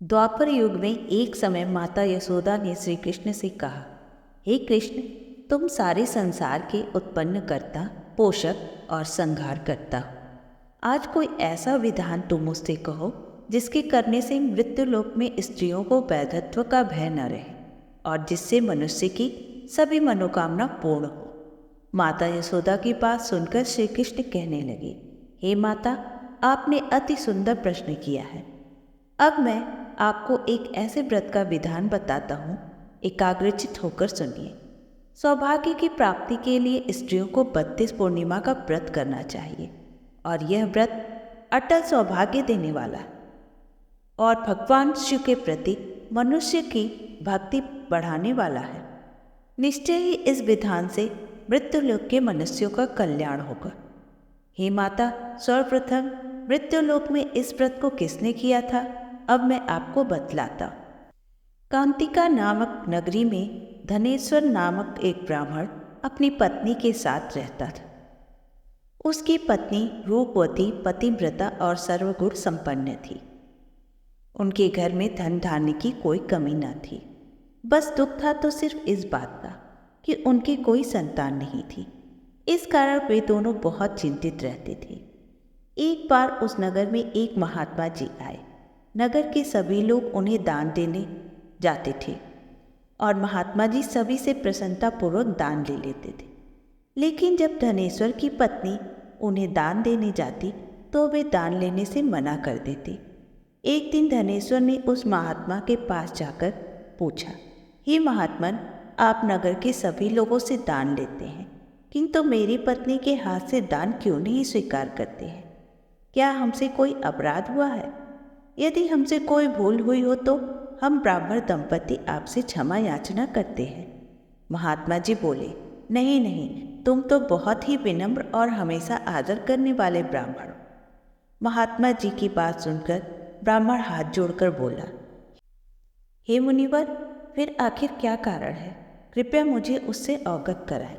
द्वापर युग में एक समय माता यशोदा ने श्री कृष्ण से कहा, हे कृष्ण, तुम सारे संसार के उत्पन्न करता, पोषक और संहार करता हो। आज कोई ऐसा विधान तुम मुझसे कहो जिसके करने से मृत्युलोक में स्त्रियों को वैधत्व का भय न रहे और जिससे मनुष्य की सभी मनोकामना पूर्ण हो। माता यशोदा की बात सुनकर श्री कृष्ण कहने लगे, हे माता, आपने अति सुंदर प्रश्न किया है। अब मैं आपको एक ऐसे व्रत का विधान बताता हूँ, एकाग्रचित होकर सुनिए। सौभाग्य की प्राप्ति के लिए स्त्रियों को 32 पूर्णिमा का व्रत करना चाहिए और यह व्रत अटल सौभाग्य देने वाला है और भगवान शिव के प्रति मनुष्य की भक्ति बढ़ाने वाला है। निश्चय ही इस विधान से मृत्युलोक के मनुष्यों का कल्याण होगा। हे माता, सर्वप्रथम मृत्युलोक में इस व्रत को किसने किया था, अब मैं आपको बतलाता। कांतिका नामक नगरी में धनेश्वर नामक एक ब्राह्मण अपनी पत्नी के साथ रहता था। उसकी पत्नी रूपवती, पतिव्रता और सर्वगुण संपन्न थी। उनके घर में धन धान्य की कोई कमी न थी। बस दुख था तो सिर्फ इस बात का कि उनकी कोई संतान नहीं थी। इस कारण वे दोनों बहुत चिंतित रहते थे। एक बार उस नगर में एक महात्मा जी आए। नगर के सभी लोग उन्हें दान देने जाते थे और महात्मा जी सभी से प्रसन्नतापूर्वक दान ले लेते थे। लेकिन जब धनेश्वर की पत्नी उन्हें दान देने जाती तो वे दान लेने से मना कर देते। एक दिन धनेश्वर ने उस महात्मा के पास जाकर पूछा, हे महात्मन, आप नगर के सभी लोगों से दान लेते हैं, किंतु मेरी पत्नी के हाथ से दान क्यों नहीं स्वीकार करते हैं? क्या हमसे कोई अपराध हुआ है? यदि हमसे कोई भूल हुई हो तो हम ब्राह्मण दंपति आपसे क्षमा याचना करते हैं। महात्मा जी बोले, नहीं नहीं, तुम तो बहुत ही विनम्र और हमेशा आदर करने वाले ब्राह्मण हो। महात्मा जी की बात सुनकर ब्राह्मण हाथ जोड़कर बोला, हे मुनिवर, फिर आखिर क्या कारण है? कृपया मुझे उससे अवगत कराएं।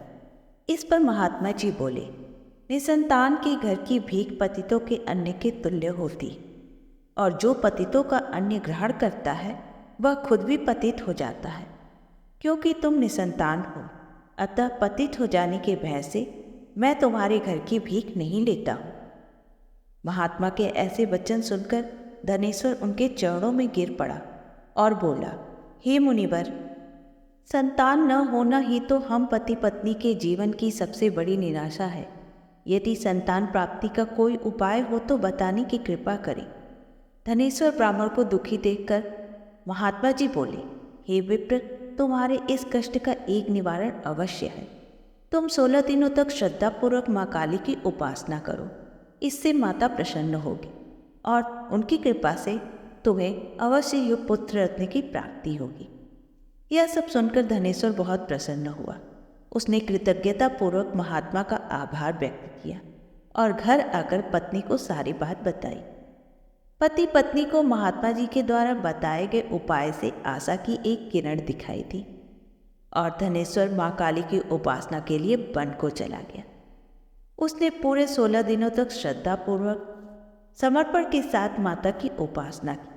इस पर महात्मा जी बोले, निसंतान के घर की भीख पतितों के अन्न के तुल्य होती और जो पतितों का अन्न ग्रहण करता है वह खुद भी पतित हो जाता है। क्योंकि तुम निसंतान हो, अतः पतित हो जाने के भय से मैं तुम्हारे घर की भीख नहीं लेता हूँ। महात्मा के ऐसे वचन सुनकर धनेश्वर उनके चरणों में गिर पड़ा और बोला, हे मुनिवर, संतान न होना ही तो हम पति पत्नी के जीवन की सबसे बड़ी निराशा है। यदि संतान प्राप्ति का कोई उपाय हो तो बताने की कृपा करें। धनेश्वर ब्राह्मण को दुखी देखकर महात्मा जी बोले, हे विप्र, तुम्हारे इस कष्ट का एक निवारण अवश्य है। तुम 16 दिनों तक श्रद्धापूर्वक माँ काली की उपासना करो। इससे माता प्रसन्न होगी और उनकी कृपा से तुम्हें अवश्य युग पुत्र रत्न की प्राप्ति होगी। यह सब सुनकर धनेश्वर बहुत प्रसन्न हुआ। उसने कृतज्ञता पूर्वक महात्मा का आभार व्यक्त किया और घर आकर पत्नी को सारी बात बताई। पति पत्नी को महात्मा जी के द्वारा बताए गए उपाय से आशा की एक किरण दिखाई थी और धनेश्वर माँ काली की उपासना के लिए वन को चला गया। उसने पूरे 16 दिनों तक श्रद्धापूर्वक समर्पण के साथ माता की उपासना की।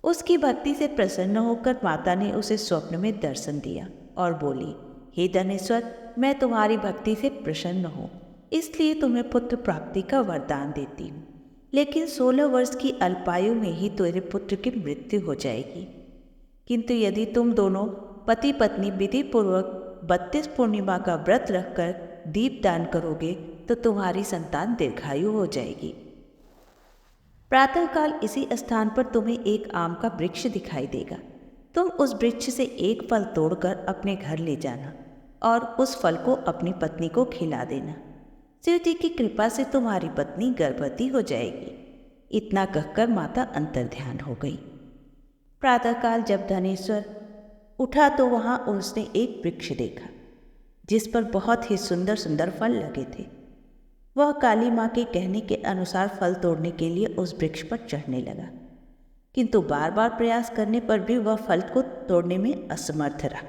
उसकी भक्ति से प्रसन्न होकर माता ने उसे स्वप्न में दर्शन दिया और बोली, हे धनेश्वर, मैं तुम्हारी भक्ति से प्रसन्न हूँ, इसलिए तुम्हें पुत्र प्राप्ति का वरदान देती हूँ। लेकिन 16 वर्ष की अल्पायु में ही तेरे पुत्र की मृत्यु हो जाएगी। किंतु यदि तुम दोनों पति पत्नी विधि पूर्वक 32 पूर्णिमा का व्रत रखकर दीप दान करोगे तो तुम्हारी संतान दीर्घायु हो जाएगी। प्रातःकाल इसी स्थान पर तुम्हें एक आम का वृक्ष दिखाई देगा। तुम उस वृक्ष से एक फल तोड़कर अपने घर ले जाना और उस फल को अपनी पत्नी को खिला देना। शिव जी की कृपा से तुम्हारी पत्नी गर्भवती हो जाएगी। इतना कहकर माता अंतर्ध्यान हो गई। प्रातःकाल जब धनेश्वर उठा तो वहाँ उसने एक वृक्ष देखा जिस पर बहुत ही सुंदर सुंदर फल लगे थे। वह काली माँ के कहने के अनुसार फल तोड़ने के लिए उस वृक्ष पर चढ़ने लगा, किंतु बार बार प्रयास करने पर भी वह फल को तोड़ने में असमर्थ रहा।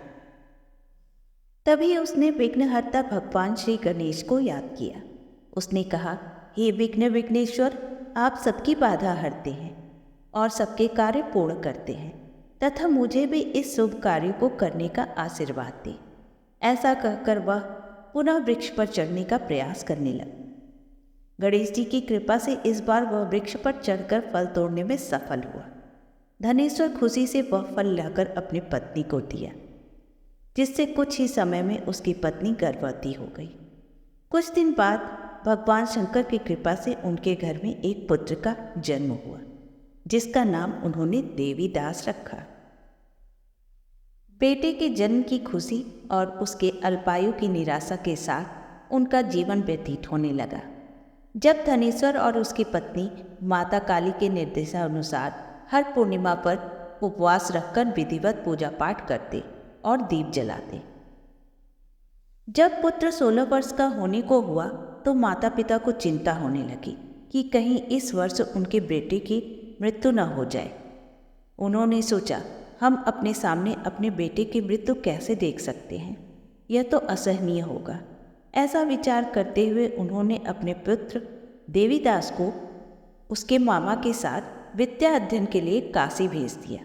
तभी उसने विघ्नहर्ता भगवान श्री गणेश को याद किया। उसने कहा, हे विघ्न विघ्नेश्वर, आप सबकी बाधा हरते हैं। और सबके कार्य पूर्ण करते हैं तथा मुझे भी इस शुभ कार्य को करने का आशीर्वाद दे। ऐसा कहकर वह पुनः वृक्ष पर चढ़ने का प्रयास करने लगा। गणेश जी की कृपा से इस बार वह वृक्ष पर चढ़कर फल तोड़ने में सफल हुआ। धनेश्वर खुशी से वह फल लाकर अपनी पत्नी को दिया, जिससे कुछ ही समय में उसकी पत्नी गर्भवती हो गई। कुछ दिन बाद भगवान शंकर की कृपा से उनके घर में एक पुत्र का जन्म हुआ, जिसका नाम उन्होंने देवीदास रखा। बेटे के जन्म की खुशी और उसके अल्पायु की निराशा के साथ उनका जीवन व्यतीत होने लगा। जब धनेश्वर और उसकी पत्नी माता काली के निर्देशानुसार हर पूर्णिमा पर उपवास रखकर विधिवत पूजा पाठ करते और दीप जलाते। जब पुत्र 16 वर्ष का होने को हुआ तो माता पिता को चिंता होने लगी कि कहीं इस वर्ष उनके बेटे की मृत्यु न हो जाए। उन्होंने सोचा, हम अपने सामने अपने बेटे की मृत्यु कैसे देख सकते हैं, यह तो असहनीय होगा। ऐसा विचार करते हुए उन्होंने अपने पुत्र देवीदास को उसके मामा के साथ विद्या अध्ययन के लिए काशी भेज दिया।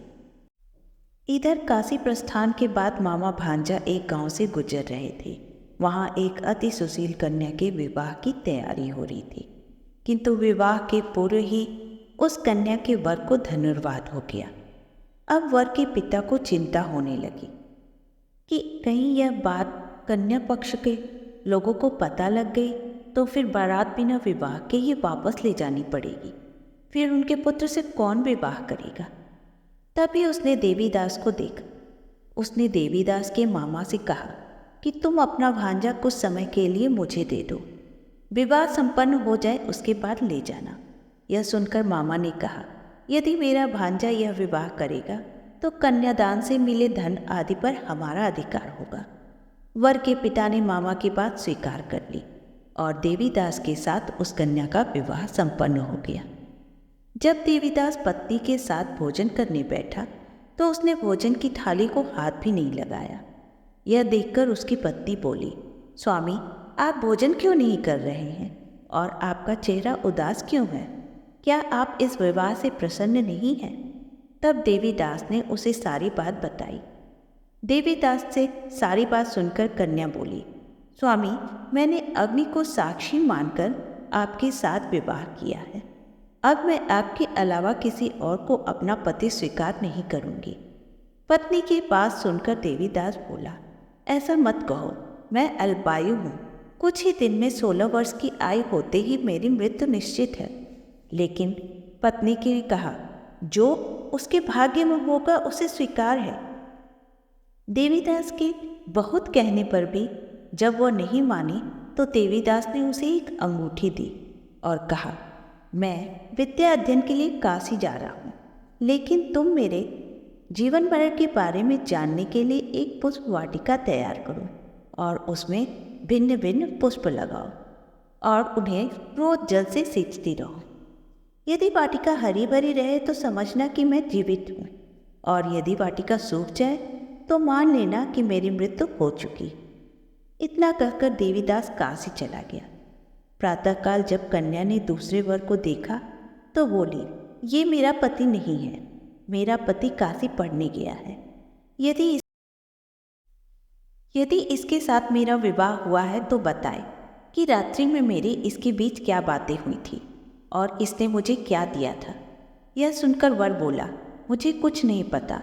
इधर काशी प्रस्थान के बाद मामा भांजा एक गांव से गुजर रहे थे। वहां एक अति सुशील कन्या के विवाह की तैयारी हो रही थी, किंतु विवाह के पूर्व ही उस कन्या के वर को धनुर्वात हो गया। अब वर के पिता को चिंता होने लगी कि कहीं यह बात कन्या पक्ष के लोगों को पता लग गई तो फिर बारात बिना विवाह के ही वापस ले जानी पड़ेगी। फिर उनके पुत्र से कौन विवाह करेगा। तभी उसने देवीदास को देखा। उसने देवीदास के मामा से कहा कि तुम अपना भांजा कुछ समय के लिए मुझे दे दो, विवाह संपन्न हो जाए उसके बाद ले जाना। यह सुनकर मामा ने कहा, यदि मेरा भांजा यह विवाह करेगा तो कन्यादान से मिले धन आदि पर हमारा अधिकार होगा। वर के पिता ने मामा की बात स्वीकार कर ली और देवीदास के साथ उस कन्या का विवाह संपन्न हो गया। जब देवीदास पत्नी के साथ भोजन करने बैठा तो उसने भोजन की थाली को हाथ भी नहीं लगाया। यह देखकर उसकी पत्नी बोली, स्वामी, आप भोजन क्यों नहीं कर रहे हैं और आपका चेहरा उदास क्यों है? क्या आप इस विवाह से प्रसन्न नहीं हैं? तब देवीदास ने उसे सारी बात बताई। देवीदास से सारी बात सुनकर कन्या बोली, स्वामी, मैंने अग्नि को साक्षी मानकर आपके साथ विवाह किया है। अब मैं आपके अलावा किसी और को अपना पति स्वीकार नहीं करूंगी। पत्नी की बात सुनकर देवीदास बोला, ऐसा मत कहो, मैं अल्पायु हूँ। कुछ ही दिन में 16 वर्ष की आयु होते ही मेरी मृत्यु निश्चित है। लेकिन पत्नी ने कहा, जो उसके भाग्य में होगा उसे स्वीकार है। देवीदास के बहुत कहने पर भी जब वह नहीं मानी तो देवीदास ने उसे एक अंगूठी दी और कहा, मैं विद्या अध्ययन के लिए काशी जा रहा हूँ, लेकिन तुम मेरे जीवन मरण के बारे में जानने के लिए एक पुष्प वाटिका तैयार करो और उसमें भिन्न भिन्न पुष्प लगाओ और उन्हें रोज जल से सींचती रहो। यदि वाटिका हरी भरी रहे तो समझना कि मैं जीवित हूँ, और यदि वाटिका सूख जाए तो मान लेना कि मेरी मृत्यु हो चुकी। इतना कहकर देवीदास काशी चला गया। प्रातःकाल जब कन्या ने दूसरे वर को देखा तो बोली, ये मेरा पति नहीं है, मेरा पति काशी पढ़ने गया है। यदि इसके साथ मेरा विवाह हुआ है तो बताए कि रात्रि में मेरे इसके बीच क्या बातें हुई थी और इसने मुझे क्या दिया था। यह सुनकर वर बोला, मुझे कुछ नहीं पता,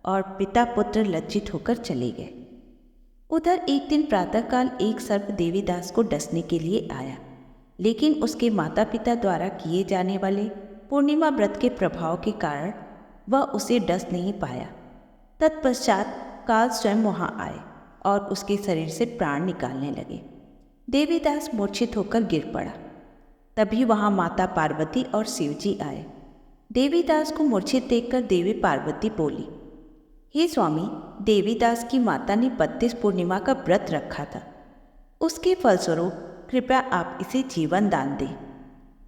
और पिता पुत्र लज्जित होकर चले गए। उधर एक दिन प्रातःकाल एक सर्प देवीदास को डसने के लिए आया, लेकिन उसके माता पिता द्वारा किए जाने वाले पूर्णिमा व्रत के प्रभाव के कारण वह उसे डस नहीं पाया। तत्पश्चात काल स्वयं वहां आए और उसके शरीर से प्राण निकालने लगे। देवीदास मूर्छित होकर गिर पड़ा। तभी वहां माता पार्वती और शिवजी आए। देवीदास को मूर्छित देखकर देवी पार्वती बोली, हे स्वामी, देवीदास की माता ने 32 पूर्णिमा का व्रत रखा था, उसके फलस्वरूप कृपया आप इसे जीवन दान दें।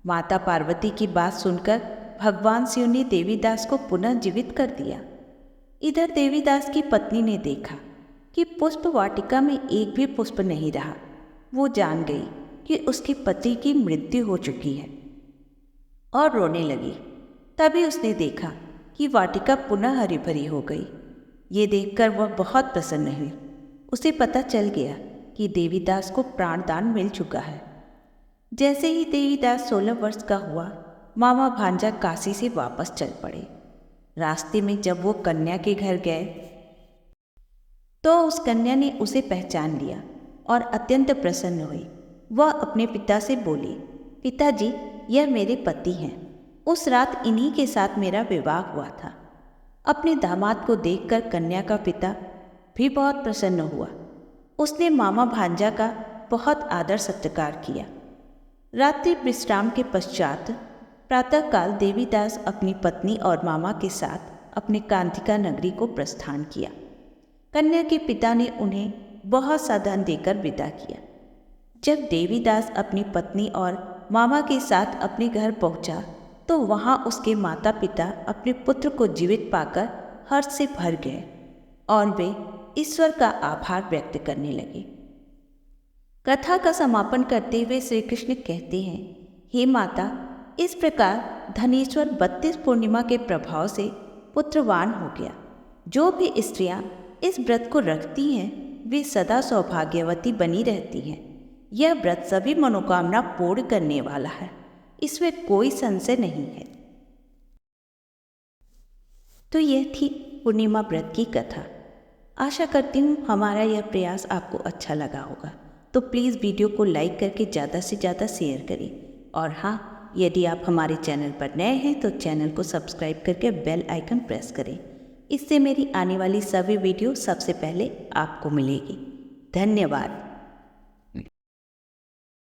माता पार्वती की बात सुनकर भगवान शिव ने देवीदास को पुनः जीवित कर दिया। इधर देवीदास की पत्नी ने देखा कि पुष्प वाटिका में एक भी पुष्प नहीं रहा। वो जान गई कि उसके पति की मृत्यु हो चुकी है और रोने लगी। तभी उसने देखा कि वाटिका पुनः हरी भरी हो गई। ये देखकर वह बहुत प्रसन्न हुई। उसे पता चल गया कि देवीदास को प्राणदान मिल चुका है। जैसे ही देवीदास 16 वर्ष का हुआ, मामा भांजा काशी से वापस चल पड़े। रास्ते में जब वो कन्या के घर गए तो उस कन्या ने उसे पहचान लिया और अत्यंत प्रसन्न हुई। वह अपने पिता से बोली, पिताजी, यह मेरे पति हैं। उस रात इन्हीं के साथ मेरा विवाह हुआ था। अपने दामाद को देखकर कन्या का पिता भी बहुत प्रसन्न हुआ। उसने मामा भांजा का बहुत आदर सत्कार किया। रात्रि विश्राम के पश्चात प्रातःकाल देवीदास अपनी पत्नी और मामा के साथ अपने कांतिका नगरी को प्रस्थान किया। कन्या के पिता ने उन्हें बहुत सा धन देकर विदा किया। जब देवीदास अपनी पत्नी और मामा के साथ अपने घर पहुंचा तो वहां उसके माता पिता अपने पुत्र को जीवित पाकर हर्ष से भर गए और वे ईश्वर का आभार व्यक्त करने लगे। कथा का समापन करते हुए श्री कृष्ण कहते हैं, हे माता, इस प्रकार धनेश्वर 32 पूर्णिमा के प्रभाव से पुत्रवान हो गया। जो भी स्त्रियां इस व्रत को रखती हैं वे सदा सौभाग्यवती बनी रहती हैं। यह व्रत सभी मनोकामना पूर्ण करने वाला है, इसमें कोई संशय नहीं है। तो यह थी पूर्णिमा व्रत की कथा। आशा करती हूँ हमारा यह प्रयास आपको अच्छा लगा होगा। तो प्लीज़ वीडियो को लाइक करके ज़्यादा से ज़्यादा शेयर करें। और हाँ, यदि आप हमारे चैनल पर नए हैं तो चैनल को सब्सक्राइब करके बेल आइकन प्रेस करें। इससे मेरी आने वाली सभी वीडियो सबसे पहले आपको मिलेगी। धन्यवाद।